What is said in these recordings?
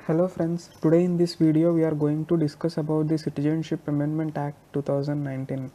Hello friends, today in this video we are going to discuss about the Citizenship Amendment Act 2019.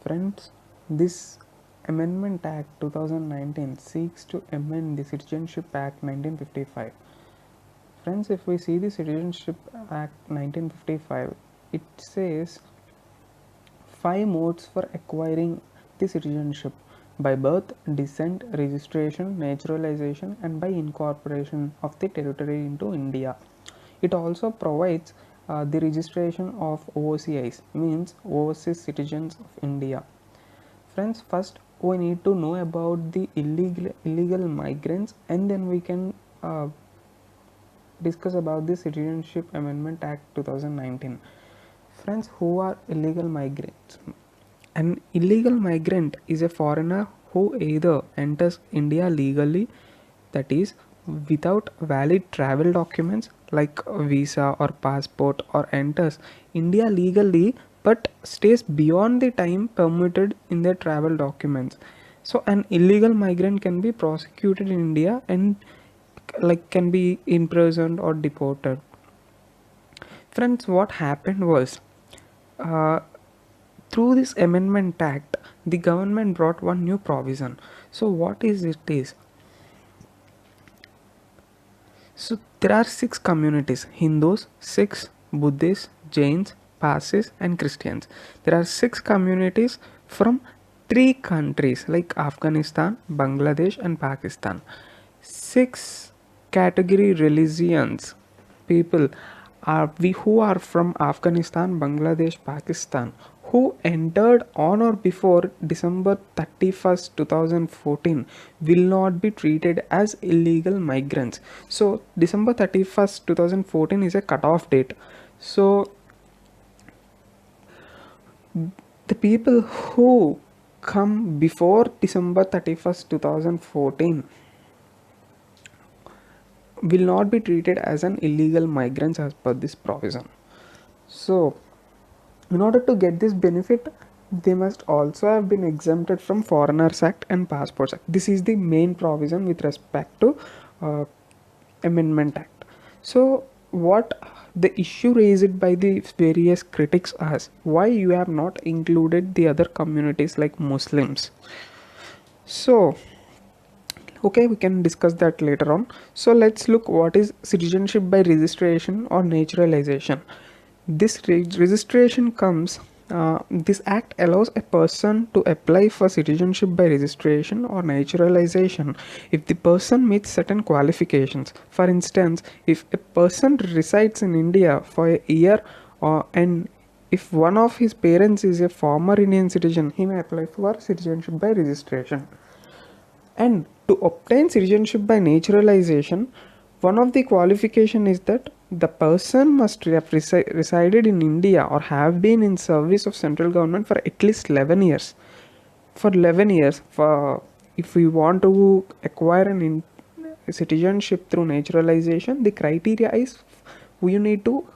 Friends, this Amendment Act 2019 seeks to amend the Citizenship Act 1955. Friends, if we see the Citizenship Act 1955, it says 5 modes for acquiring the citizenship: by birth, descent, registration, naturalization, and by incorporation of the territory into India. It also provides the registration of OCIs, means overseas citizens of India. Friends, first we need to know about the illegal migrants, and then we can discuss about the Citizenship Amendment Act 2019. Friends, who are illegal migrants? An illegal migrant is a foreigner who either enters India legally, that is, without valid travel documents like a visa or passport, or enters India legally but stays beyond the time permitted in their travel documents. So, an illegal migrant can be prosecuted in India and can be imprisoned or deported. Friends, what happened was, uh, through this amendment act, the government brought one new provision. So what is it is? So there are 6 communities: Hindus, Sikhs, Buddhists, Jains, Parsis, and Christians. There are 6 communities from 3 countries like Afghanistan, Bangladesh, and Pakistan. 6 category religions people are we who are from Afghanistan, Bangladesh, Pakistan, who entered on or before December 31st, 2014 will not be treated as illegal migrants. So December 31st, 2014 is a cutoff date. So the people who come before December 31st, 2014 will not be treated as an illegal migrants as per this provision. So in order to get this benefit, they must also have been exempted from Foreigners Act and Passports Act. This is the main provision with respect to uh, Amendment Act. So what the issue raised by the various critics as, why you have not included the other communities like Muslims? So okay, we can discuss that later on. So let's look what is citizenship by registration or naturalization. This registration comes, this act allows a person to apply for citizenship by registration or naturalization if the person meets certain qualifications. For instance, if a person resides in India for a year, and if one of his parents is a former Indian citizen, he may apply for citizenship by registration. And to obtain citizenship by naturalization, one of the qualification is that the person must have resided in India or have been in service of central government for at least 11 years. For 11 years, if we want to acquire citizenship through naturalization, the criteria is we need to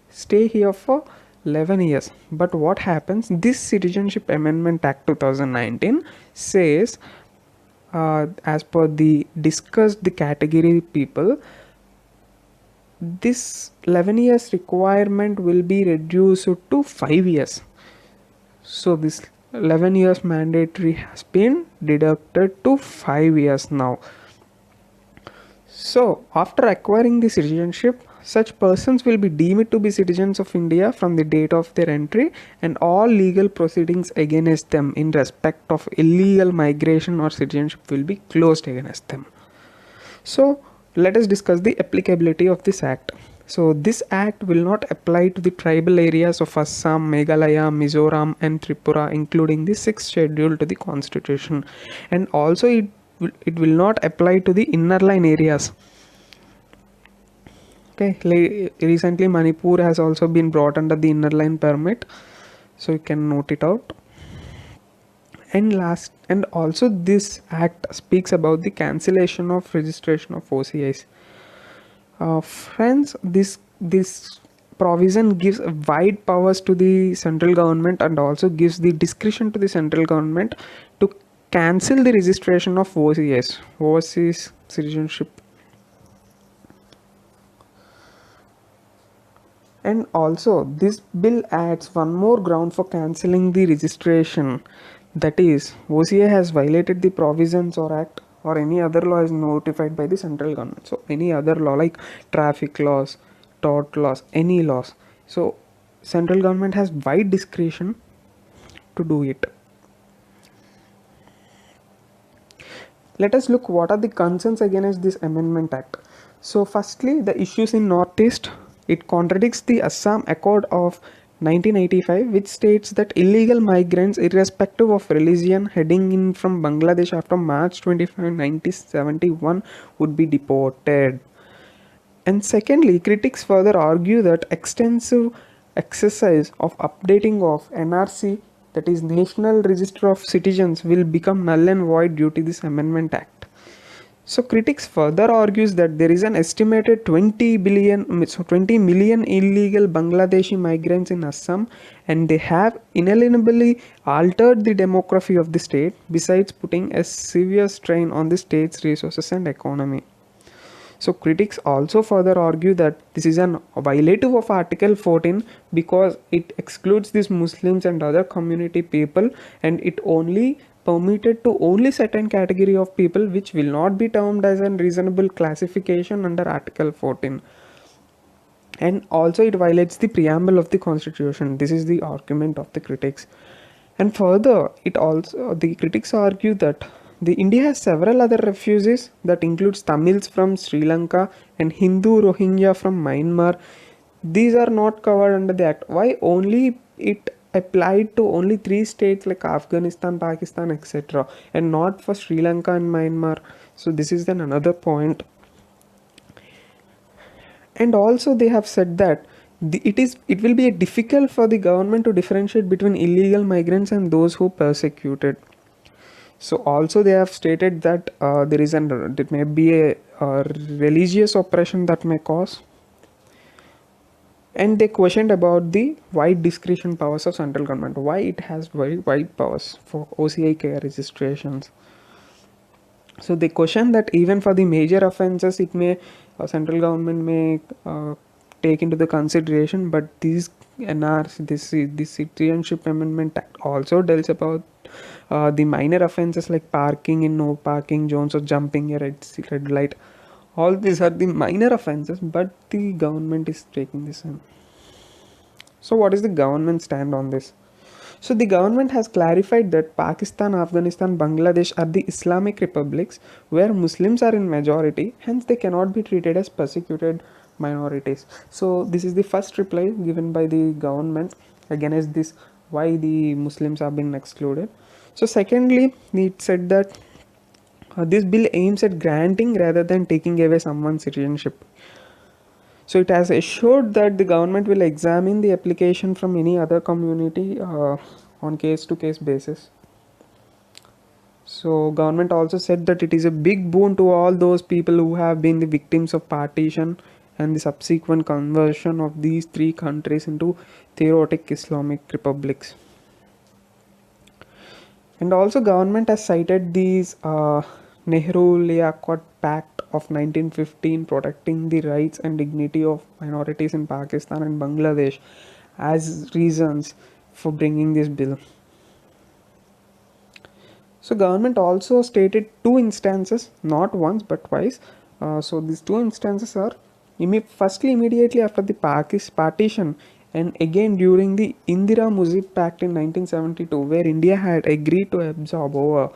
stay here for 11 years. But what happens? This Citizenship Amendment Act 2019 says, as per the discussed the category people, this 11 years requirement will be reduced to 5 years. So this 11 years mandatory has been deducted to 5 years now. So after acquiring the citizenship, such persons will be deemed to be citizens of India from the date of their entry, and all legal proceedings against them in respect of illegal migration or citizenship will be closed against them. So let us discuss the applicability of this act. So this act will not apply to the tribal areas of Assam, Meghalaya, Mizoram, and Tripura, including the 6th schedule to the constitution, and also it will not apply to the inner line areas. Okay, recently Manipur has also been brought under the inner line permit, so you can note it out. And also this act speaks about the cancellation of registration of OCIs. Friends, this provision gives wide powers to the central government and also gives the discretion to the central government to cancel the registration of OCIs, overseas citizenship. And also, this bill adds one more ground for cancelling the registration. That is, OCA has violated the provisions or act or any other law is notified by the central government. So, any other law like traffic laws, tort laws, any laws. So, central government has wide discretion to do it. Let us look what are the concerns against this amendment act. So firstly, the issues in Northeast, it contradicts the Assam Accord of 1985, which states that illegal migrants irrespective of religion heading in from Bangladesh after March 25, 1971 would be deported. And secondly, critics further argue that extensive exercise of updating of NRC, that is National Register of Citizens, will become null and void due to this amendment act. So critics further argues that there is an estimated 20 million illegal Bangladeshi migrants in Assam, and they have inalienably altered the demography of the state, besides putting a severe strain on the state's resources and economy. So critics also further argue that this is an violative of Article 14 because it excludes these Muslims and other community people, and it only permitted to only certain category of people which will not be termed as a reasonable classification under Article 14. And also it violates the preamble of the constitution. This is the argument of the critics. And further, the critics argue that the India has several other refugees that includes Tamils from Sri Lanka and Hindu Rohingya from Myanmar. These are not covered under the act. Why only it applied to only 3 states like Afghanistan, Pakistan, etc., and not for Sri Lanka and Myanmar? So this is then another point. And also they have said that it will be difficult for the government to differentiate between illegal migrants and those who persecuted. So also they have stated that there may be a religious oppression that may cause, and they questioned about the wide discretion powers of central government, why it has very wide powers for OCI registrations. So they question that even for the major offences it may central government may take into the consideration, but these NRs, this Citizenship Amendment Act also deals about the minor offences like parking in no parking zones or jumping a red light. All these are the minor offences, but the government is taking this in. So what is the government stand on this? So the government has clarified that Pakistan, Afghanistan, Bangladesh are the Islamic republics where Muslims are in majority, hence they cannot be treated as persecuted minorities. So this is the first reply given by the government against this, why the Muslims have been excluded. So secondly, it said that this bill aims at granting rather than taking away someone's citizenship. So it has assured that the government will examine the application from any other community on case-to-case basis. So government also said that it is a big boon to all those people who have been the victims of partition and the subsequent conversion of these 3 countries into theocratic Islamic republics. And also government has cited these Nehru-Liaquat Pact of 1915 protecting the rights and dignity of minorities in Pakistan and Bangladesh as reasons for bringing this bill. So government also stated 2 instances, not once but twice. So these 2 instances are firstly immediately after the partition, and again during the Indira Mujib Pact in 1972, where India had agreed to absorb over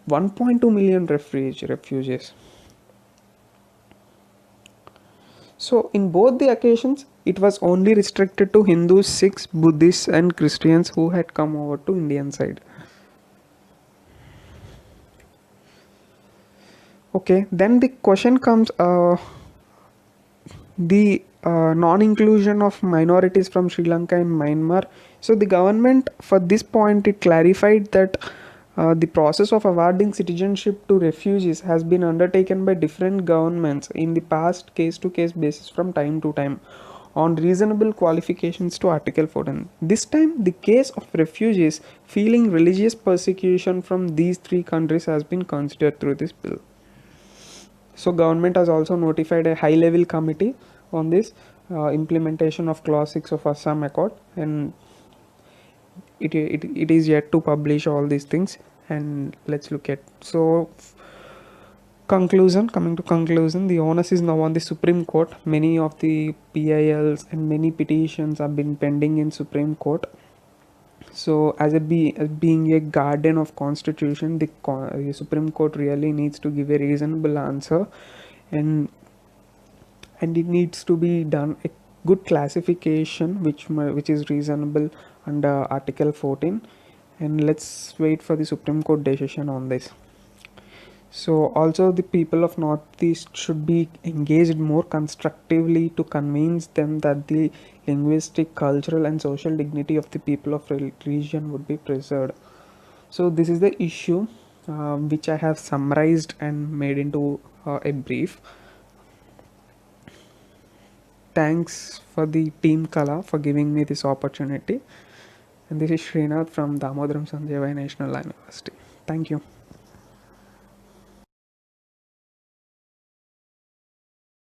1.2 million refugees. So in both the occasions, it was only restricted to Hindus, Sikhs, Buddhists and Christians who had come over to Indian side. Okay, then the question comes, the non-inclusion of minorities from Sri Lanka and Myanmar. So the government for this point, it clarified that the process of awarding citizenship to refugees has been undertaken by different governments in the past case-to-case basis from time to time on reasonable qualifications to Article 14. This time, the case of refugees feeling religious persecution from these 3 countries has been considered through this bill. So government has also notified a high-level committee on this, implementation of clause 6 of Assam Accord, and it is yet to publish all these things. And let's look at, so conclusion, coming to conclusion, the onus is now on the Supreme Court. Many of the PILs and many petitions have been pending in Supreme Court. So as being a guardian of constitution, the Supreme Court really needs to give a reasonable answer, and it needs to be done a good classification which is reasonable under Article 14. And let's wait for the Supreme Court decision on this. So also the people of Northeast should be engaged more constructively to convince them that the linguistic, cultural and social dignity of the people of region would be preserved. So this is the issue which I have summarized and made into a brief. Thanks for the team Kala for giving me this opportunity. And this is Srinath from Damodaram Sanjay National University. Thank you.